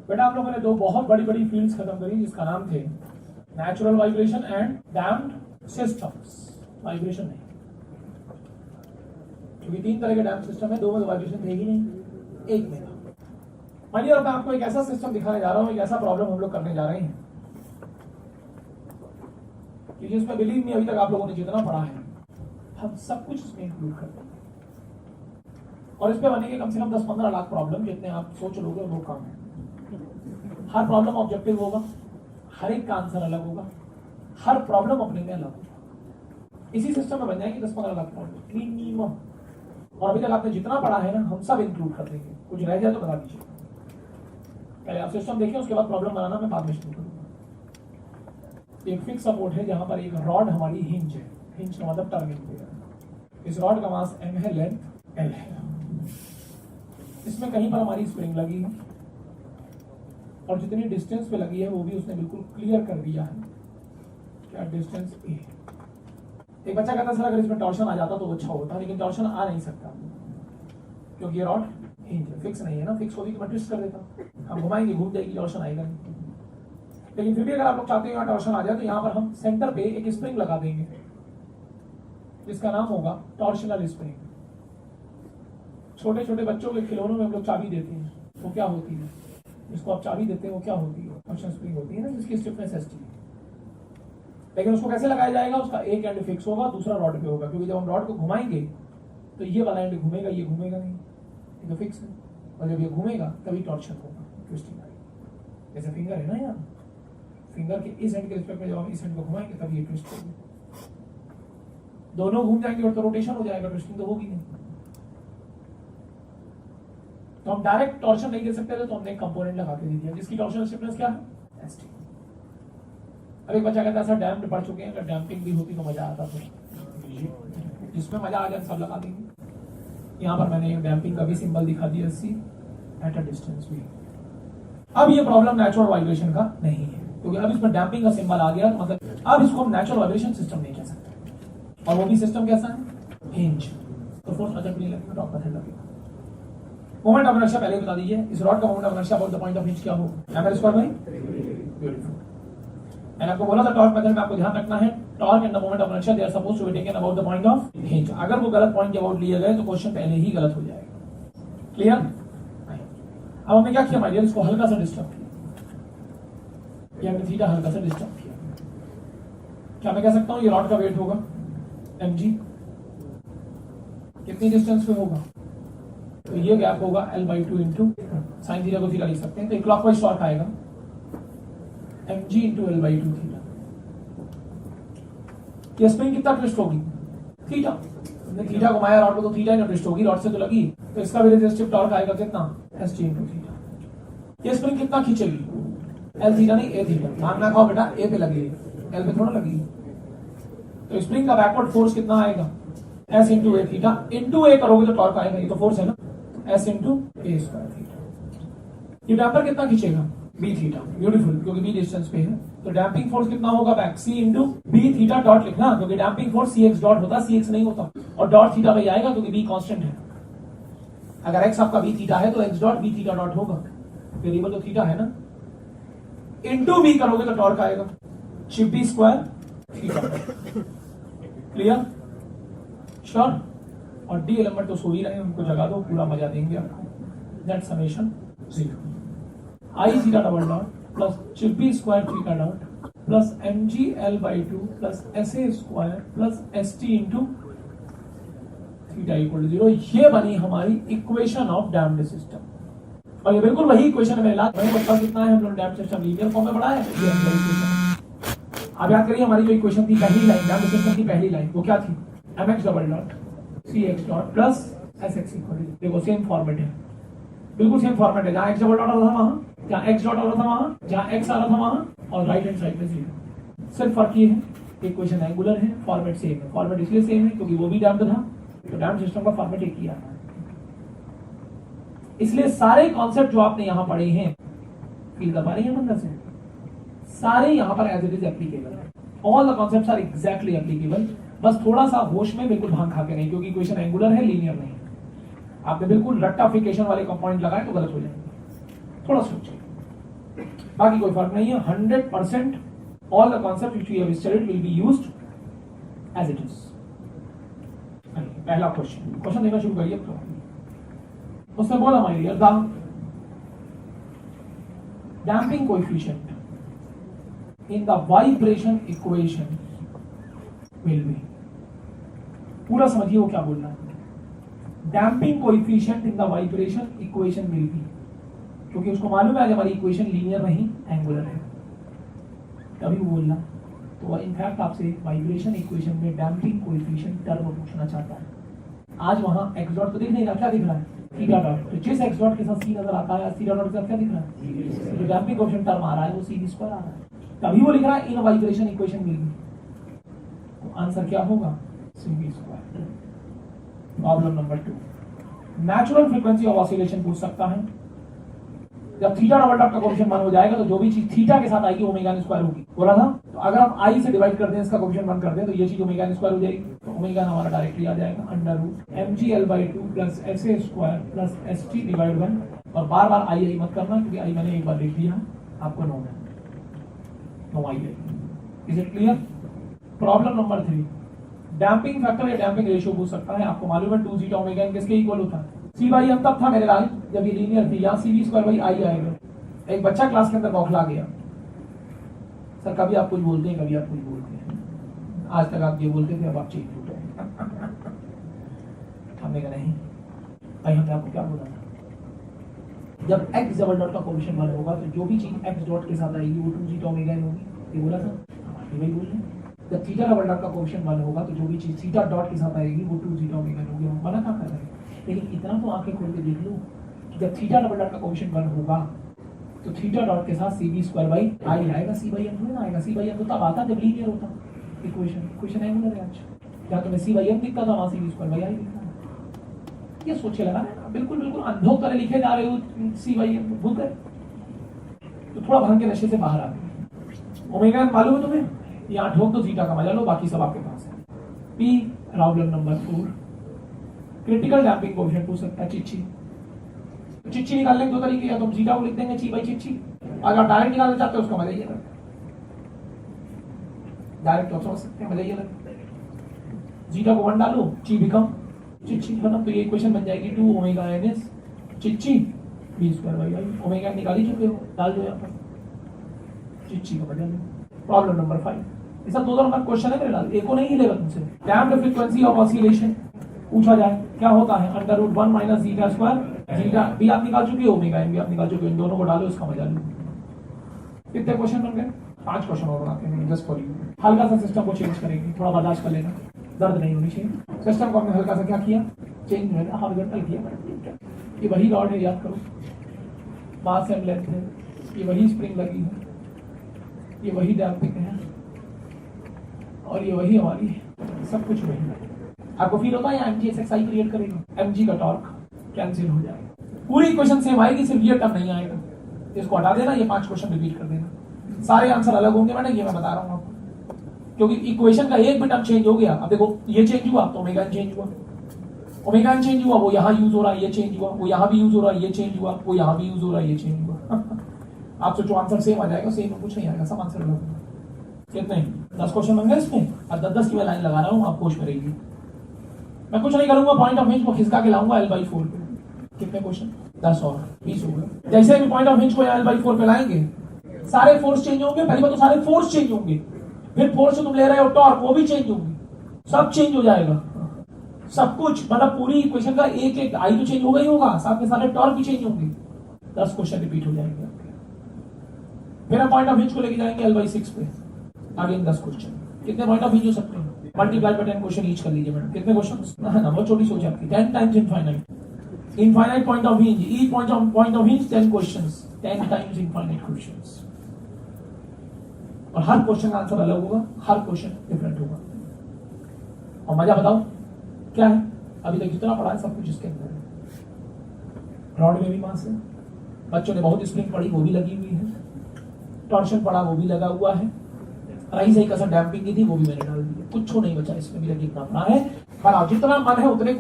बेटा हम लोगों ने दो बहुत बड़ी बड़ी फील्ड्स खत्म करी जिसका नाम थे natural vibration and damped systems. Vibration नहीं, क्योंकि तीन तरह के डैम्प्ड सिस्टम है, दो में वाइब्रेशन थे ही नहीं, एक में था। मानिए अब मैं आपको एक ऐसा सिस्टम दिखाने जा रहा हूं, एक ऐसा प्रॉब्लम हम लोग करने जा रहे हैं कि जिसमें बिलीव में अभी तक आप लोगों ने जितना पढ़ा है हम सब कुछ इसमें इंक्लूड करते हैं, और इस पे बनेंगे कम से कम 10-15 लाख प्रॉब्लम, जितने आप सोच लोगे वो कम है। हर प्रॉब्लम ऑब्जेक्टिव होगा, हर एक का आंसर अलग होगा, हर प्रॉब्लम अपने में अलग होगा। इसी सिस्टम में बन जाएंगे 10-15 लाख प्रॉब्लम मिनिमम, और अभी तक आपने जितना पढ़ा है ना हम सब इंक्लूड कर देंगे। कुछ रह जाए तो बता दीजिए, पहले आप सिस्टम देखिए, उसके बाद प्रॉब्लम बनाना मैं बाद में शुरू करूंगा। एक फिक्स सपोर्ट है जहां पर एक रॉड हमारी हिंज है, हिंज का मतलब टारगेट है। इस रॉड का मास m है, लेंथ l है। इसमें कहीं पर हमारी स्प्रिंग लगी है और जितनी डिस्टेंस पे लगी है वो भी उसने बिल्कुल क्लियर कर दिया है, क्या डिस्टेंस a। एक बच्चा कहता सर अगर इसमें टॉर्शन आ जाता तो अच्छा होता, लेकिन टॉर्शन आ नहीं सकता क्योंकि ये रॉड हिंज है, फिक्स नहीं है ना। फिक्स होती तो मैं ट्विस्ट कर देता, हम घुमाएंगे घूम जाएगी, टॉर्शन आएगा नहीं। लेकिन फिर भी अगर आप लोग चाहते हैं यहाँ टॉर्शन आ जाए तो यहाँ पर हम सेंटर पे एक स्प्रिंग लगा देंगे जिसका नाम होगा टॉर्शनल स्प्रिंग। छोटे छोटे बच्चों के खिलौनों में हम लोग चाबी देते हैं, वो क्या होती है, जिसको आप चाबी देते हैं वो क्या होती है, टॉर्शनल स्प्रिंग होती है ना, जिसकी स्टिफनेस एसटी है। लेकिन उसको कैसे लगाया जाएगा, उसका एक एंड फिक्स होगा, दूसरा रॉड पे होगा, क्योंकि जब हम रॉड को घुमाएंगे तो ये वाला एंड घूमेगा, ये घूमेगा नहीं, ये तो फिक्स है। और जब ये घूमेगा तभी टॉर्शन होगा, ट्विस्टिंग आएगी। जैसे फिंगर है ना यार, फिंगर के इस एंड के रिस्पेक्ट में जब हम इस एंड को घुमाएंगे तभी ये ट्विस्ट होगी। दोनों घूम जाएंगे और तो रोटेशन हो जाएगा, ट्विस्टिंग तो होगी नहीं। तो हम डायरेक्ट टॉर्शन नहीं दे सकते थे, तो हमने एक कंपोनेंट लगा के दे दिया जिसकी टॉर्शनल स्टिफनेस क्या है, एसटी। अब एक बच्चा कहता है सर डैम्प्ड पढ़ चुके हैं, अगर डैम्पिंग भी होती तो मजा आता, तो जिसमें मजा आ जाए सब लगा देंगे। यहाँ पर मैंने डैम्पिंग का भी सिंबल दिखा दिया, सी एट अ डिस्टेंस भी। अब ये प्रॉब्लम नेचुरल वाइब्रेशन का नहीं है, क्योंकि अब इसमें डैम्पिंग का सिंबल आ गया, मतलब अब इसको हम नेचुरल वाइब्रेशन सिस्टम नहीं कह सकते। और वो भी सिस्टम कैसा है, हिंज। तो फोर्स मेथड भी नहीं लगेगा, टॉप मेथड लगेगा। मोमेंट ऑफ इनर्शिया पहले बता दीजिए, इस रॉड का moment of inertia about the point of hinge क्या होगा, ml स्क्वायर बाई। ब्यूटीफुल। मैंने आपको बोला था टॉर्क मेथड में आपको ध्यान रखना है, torque and the moment of inertia they are supposed to be taken about the point of hinge. अगर वो गलत पॉइंट के अबाउट लिए गए तो क्वेश्चन पहले ही गलत हो जाएगा। क्लियर। अब हमने क्या किया माय डियर, इसको हल्का सा डिस्टर्ब किया, ये हमने थीटा हल्का सा डिस्टर्ब किया। क्या मैं कह सकता हूं ये रॉड का वेट होगा mg, कितनी डिस्टेंस पे होगा, तो ये गैप होगा l/2 इंटू साइन थीटा को थीटा लिख सकते हैं, तो एक क्लॉकवाइज टॉर्क आएगा mg इंटू l/2 थीटा। ये स्प्रिंग कितना ट्विस्ट होगी, थीटा। हमने थीटा घुमाया रॉड को तो थीटा ही ट्विस्ट होगी, रॉड से तो लगी, तो इसका भी रेजिस्टिव टॉर्क आएगा कितना, st इंटू थीटा। ये स्प्रिंग कितना खींचेगी, l थीटा नहीं a थीटा। ध्यान रखो बेटा, a पे लगी है, l पे थोड़ा लगी। तो स्प्रिंग का बैकवर्ड फोर्स कितना आएगा, s इंटू ए थीटा, इंटू ए करोगे तो टॉर्क आएगा, ये तो फोर्स है ना, s इंटू ए स्क्वायर थीटा। ये डैम्पर कितना खींचेगा, b थीटा। ब्यूटीफुल, क्योंकि b डिस्टेंस पे है, तो डैम्पिंग फोर्स कितना होगा back, c into b theta dot लिखना, क्योंकि डैम्पिंग फोर्स cx डॉट होता, cx नहीं होता, और डॉट थीटा पे आएगा क्योंकि b कांस्टेंट है। अगर x आपका b थीटा है तो x dot b theta dot होगा, वेरिएबल तो थीटा है ना, इंटू b करोगे तो टॉर्क आएगा b square theta. Clear, sure. और डी एलिमेंट तो सो ही रहे हैं, उनको जगा दो, पूरा मजा देंगे आपको। That summation 0 I theta double dot plus b square theta dot plus mg l/2 plus sa square plus st into theta equal to 0। ये बनी हमारी इक्वेशन ऑफ डैम्प्ड सिस्टम, और ये बिल्कुल वही इक्वेशन में ला बता कितना है, हम लोग डैम्प्ड सिस्टम लीनियर फॉर्म में पढ़ा है। अब याद करिए हमारी जो इक्वेशन थी पहली लाइन, डैम्प्ड सिस्टम की पहली लाइन वो क्या थी, mx double dot cx dot plus sx equal to, देखो सेम फॉर्मेट है, बिल्कुल सेम फॉर्मेट है। जहां x डबल डॉट आ रहा था वहां, जहां x डॉट आ रहा था वहां, जहां x आ रहा था वहां, और राइट हैंड साइड पे 0। सिर्फ फर्क ये है इक्वेशन एंगुलर है, फॉर्मेट सेम है। फॉर्मेट इसलिए सेम है क्योंकि वो भी डैम्प्ड था, तो डैम्प्ड सिस्टम का फॉर्मेट एक ही आता है। इसलिए सारे कॉन्सेप्ट जो आपने यहां पढ़े हैं, फील कर पा रही है अंदर से, सारे यहां पर एज इट इज एप्लीकेबल है। All the concepts are exactly applicable. बस थोड़ा सा होश में बिल्कुल भांग खा के नहीं, क्योंकि इक्वेशन एंगुलर है, लीनियर नहीं है। आपने बिल्कुल रट्टाफिकेशन वाले पॉइंट लगाए तो गलत हो जाएंगे, थोड़ा सोचिए। बाकी कोई फर्क नहीं है। 100% all the concepts which we have studied will be used as it is. पहला क्वेश्चन देना शुरू करिए। तो उसने बोला my dear the damping coefficient in the vibration equation will be, पूरा समझिए वो क्या बोल रहा है। Damping coefficient in the vibration equation will be, क्योंकि उसको मालूम है हमारी इक्वेशन लीनियर नहीं एंगुलर है, तभी वो बोलना। तो इनफैक्ट आपसे वाइब्रेशन इक्वेशन में डैम्पिंग कोएफिशिएंट टर्म पूछना चाहता है। आज वहां एक्स डॉट तो दिख नहीं रहा, क्या दिख रहा है? Theta dot. तो जिस एक्स डॉट के साथ सी नजर आता है, थीटा डॉट के साथ क्या दिख रहा है? जो डैम्पिंग कोएफिशिएंट टर्म आ रहा है वो सी स्क्वायर आ रहा है, तभी वो लिख रहा है इन वाइब्रेशन इक्वेशन में। तो आंसर क्या होगा? C square. Problem number 2, natural frequency of oscillation पूछ सकता है। जब थीटा डबल डॉट का कोएफिशिएंट 1 हो जाएगा तो जो भी चीज थीटा के साथ आएगी ओमेगा स्क्वायर होगी, बोला था। तो अगर हम आई से डिवाइड कर दें, इसका कोएफिशिएंट 1 कर दें, तो ये चीज ओमेगा स्क्वायर हो जाएगी। तो ओमेगा हमारा डायरेक्टली आ जाएगा under root mgl/2 plus sa square plus st divide 1। और बार बार आई मत करना, क्योंकि आई मैंने एक बार लिख दिया, आपको नो है, no I. Is it clear? Problem number 3, damping factor या डैम्पिंग रेशियो पूछ सकता है। आपको मालूम है 2 जीटा ओमेगा किसके इक्वल होता है? सी बाई एम तब था मेरे लाल जब ये लीनियर थी, यहाँ सी वी स्क्वायर बाई आई आएगा। एक बच्चा क्लास के अंदर बौखला गया, सर कभी आप कुछ बोलते हैं, कभी आप कुछ बोलते हैं, आज तक आप ये बोलते थे, अब आप चेंज होते हैं। हमने कहा नहीं भाई, हमने आपको क्या बोला था? जब एक्स डबल डॉट का कोएफिशिएंट 1 होगा तो जो भी चीज एक्स डॉट के साथ आएगी वो 2 जीटा ओमेगा होगी, ये बोला था, वही बोल रहे हैं। जब थीटा डबल डॉट का कोएफिशिएंट 1 होगा तो जो भी चीज थीटा डॉट के साथ आएगी वो 2 जीटा ओमेगा होगी। हम मना क्या कर रहे हैं? लेकिन इतना तो आंखें खोल के देख लो कि जब थीटा डबल डॉट का कोएफिशिएंट 1 होगा तो थीटा डॉट के साथ C B square by I आएगा, सी बाई एम थोड़ी ना आएगा। सी बाई एम तो तब आता जब लीनियर होता इक्वेशन एंगुलर है। आज क्या तुम्हें सी बाई एम दिखता था, वहां C B square by I दिखता है। ये सोचे लगा ना, बिल्कुल बिल्कुल अंधों तरह लिखे जा रहे हो, सी बाई एम भूल गए तो थोड़ा भांग के नशे से बाहर आ गए। ओमेगा मालूम है तुम्हें, यहाँ ठोक दो, थीटा का मजा लो, बाकी सब आपके पास है। P problem number 4, critical damping coefficient पूछ सकता है। चिच्ची निकालने के 2 तरीके हैं, तुम जीटा को लिख देंगे ची बाई चिच्ची, अगर डायरेक्ट निकालना चाहते हो उसका मजा ये लगता है, डायरेक्ट तो समझ सकते हैं, मजा ये लगता है। जीटा को 1 डालो, ची बिकम चिच्ची खत्म। तो ये इक्वेशन बन जाएगी 2 ओमेगा एन एस चिच्ची B square by I. Omega निकाल ही चुके हो, डाल दो यहाँ पर, चिच्ची का बदल लो। प्रॉब्लम नंबर 5, ऐसा 2 नंबर क्वेश्चन है मेरे लाल, एक को नहीं हिलेगा तुमसे। डैम्प्ड फ्रीक्वेंसी ऑफ ऑसिलेशन पूछा जाए, क्या होता है? Under root 1 minus zeta square, zeta बी आप निकाल चुके हो, ओमेगा एन भी आप निकाल चुके हो, इन दोनों को डालो, इसका मजा लो। कितने क्वेश्चन बन गए? 5 क्वेश्चन और बनाते हैं जस्ट फॉर यू। हल्का सा सिस्टम को चेंज करेंगे, थोड़ा बर्दाश्त कर लेना, दर्द नहीं होनी चाहिए। सिस्टम को हमने हल्का सा क्या किया? चेंज है, हॉरिजॉन्टल किया। ये वही रॉड है, याद करो, मास एंड लेंथ है, ये वही स्प्रिंग लगी है, ये वही डैम्पिंग है, और ये वही हमारी सब कुछ वही है। आपको फील होता है या एमजी एक्सरसाइज क्रिएट करेगा, एमजी का टॉर्क कैंसिल हो जाएगा, पूरी इक्वेशन सेम आएगी, सिर्फ ये टर्म नहीं आएगा। इसको हटा देना, ये 5 क्वेश्चन रिपीट कर देना, सारे आंसर अलग होंगे। मैंने ये मैं बता रहा हूँ आपको, क्योंकि इक्वेशन का एक भी टर्म चेंज हो गया। अब देखो ये चेंज हुआ तो ओमेगा चेंज हुआ, ओमेगा चेंज हुआ, वो यहाँ यूज हो रहा है, ये चेंज हुआ, वो यहाँ भी यूज हो रहा है, ये चेंज हुआ, वो यहाँ भी यूज हो रहा है, ये चेंज हुआ। आप सोचो आंसर सेम आ जाएगा, सेम कुछ नहीं आएगा, सब आंसर अलग होगा। कितने 10 क्वेश्चन बन गए इसमें, और 10 की मैं लाइन लगा रहा हूँ, आप कोशिश करेंगे। मैं कुछ नहीं करूंगा, पॉइंट ऑफ हिंज को खिसका के लाऊंगा L/4 पे। कितने क्वेश्चन? 10 और 20 हो गए। जैसे भी पॉइंट ऑफ हिंज को L/4 पे लाएंगे, सारे फोर्स चेंज होंगे। पहली बात तो सारे फोर्स चेंज होंगे, फिर फोर्स से तुम ले रहे हो टॉर्क, वो भी चेंज होंगे, सब चेंज हो जाएगा, सब कुछ। मतलब पूरी इक्वेशन का एक एक आई तो चेंज होगा ही होगा, साथ में सारे टॉर्क भी चेंज होंगे। 10 क्वेश्चन रिपीट हो जाएंगे। फिर हम पॉइंट ऑफ हिंज को लेके जाएंगे L/6 पे, अगेन 10 क्वेश्चन। कितने पॉइंट ऑफ हिंज हो सकते हैं? मल्टीप्लाई बाय 10 क्वेश्चन ईच कर लीजिए मैडम। कितने क्वेश्चन? नंबर छोटी सोच आपकी, 10 times infinite. Infinite point of hinge, each point of hinge 10 questions, 10 times infinite questions. और हर क्वेश्चन का आंसर अलग होगा, हर क्वेश्चन डिफरेंट होगा। और मजा बताओ क्या है? अभी तक जितना पढ़ा है सब कुछ इसके अंदर है। रॉड में भी मास है, बच्चों ने बहुत स्प्रिंग पढ़ी, वो भी लगी हुई है, टॉर्शन पढ़ा, वो भी लगा हुआ है, राइज एक असर डैम्पिंग की थी, वो भी मैंने डाल दी, कुछ नहीं बचा इसमें भी, लगी इतना अपना है। पर आप जितना मन है उतने